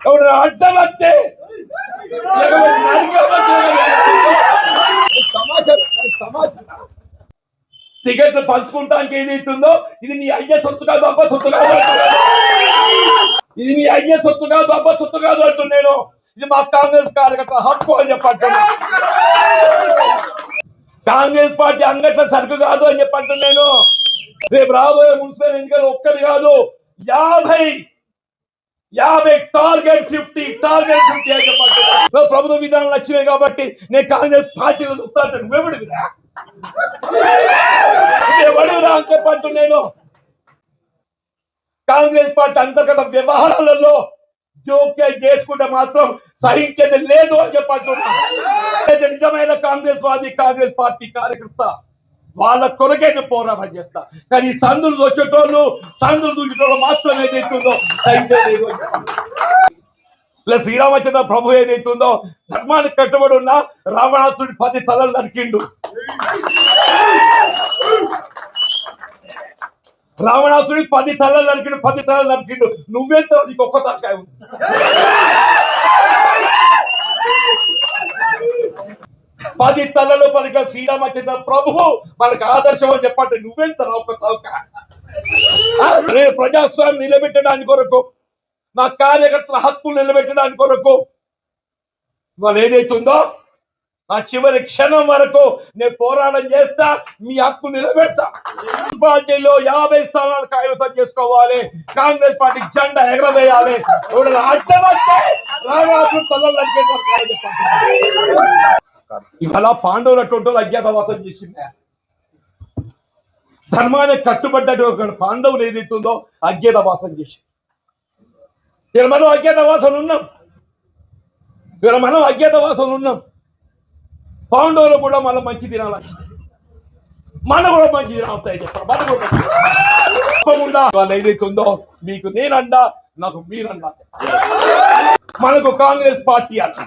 ఎవడు అడ్డం వస్తే టికెట్లు పంచుకుంటానికి ఏదైతుందో ఇది నీ అయ్యే సొత్తు కాదు, అబ్బ సొత్తు కాదు. ఇది నీ అయ్యే సొత్తు కాదు, అబ్బ సొత్తు కాదు అంటున్నాను. ఇది మా కాంగ్రెస్ కార్యకర్త హక్కు అని చెప్పంటున్నా. కాంగ్రెస్ పార్టీ అంగట్ల సరుకు కాదు అని చెప్పంటున్నాను. రేపు రాబోయే మున్సిపల్ ఎన్నికలు ఒక్కటి కాదు, 50 టార్గెట్ 50 అని చెప్పంటున్నా. ప్రభుత్వ విధానాలు వచ్చినాయి కాబట్టి నేను కాంగ్రెస్ పార్టీలో చూస్తాను. నువ్వెవడివిరా అని చెప్పంటున్నాను. కాంగ్రెస్ పార్టీ అంతర్గత వ్యవహారాలలో జోక్యం చేసుకుంటే మాత్రం సహించేది లేదు అని చెప్పంటున్నా. నిజమైన కాంగ్రెస్ వాది, కాంగ్రెస్ పార్టీ కార్యకర్త వాళ్ళ కొరకైనా పోరాటం చేస్తా. కానీ సందులు వచ్చేటోళ్ళు, సందులు దూచేటోళ్ళు మాత్రం ఏదైతుందో సహించేది. శ్రీరామచంద్ర ప్రభు ఏదైతుందో ధర్మానికి కట్టుబడి ఉన్న రావణాసుడి 10 తలలు నరికిండు. రావణాసుడి 10 తలలు నరికిండు. నువ్వెంత నీకు ఒక్క తలకాయ ఉంది. పది తలలో పలిక శ్రీరామచంద్ర ప్రభువు మనకు ఆదర్శం అని చెప్పండి. నువ్వెంత ఒక్క తలకాయ. ప్రజాస్వామ్యం నిలబెట్టడానికి కొరకు, నా కార్యకర్తల హక్కులు నిలబెట్టడానికి కొరకు వాళ్ళు ఏదైతుందో ఆ చివరి క్షణం వరకు నేను పోరాటం చేస్తా, మీ హక్కు నిలబెడతా. పార్టీలో 50 స్థానాలు కైవసం చేసుకోవాలి. కాంగ్రెస్ పార్టీ జెండా ఎగరవేయాలి. అడ్డమంటే ఇవాళ పాండవులు అటువంటి అజ్ఞాతవాసం చేసింది. ధర్మానికి కట్టుబడ్డటువంటి పాండవులు ఏదైతుందో అజ్ఞాతవాసం చేసింది. ఇక్కడ మనం అజ్ఞాతవాసం ఉన్నాం. పాండవులు కూడా మళ్ళీ మంచి దినాలు మన కూడా మంచి దినాలు వస్తాయి చెప్పారు. మన కూడా వాళ్ళు ఏదైతుందో మీకు నేనండా, నాకు మీరన్నా. మనకు కాంగ్రెస్ పార్టీ అన్న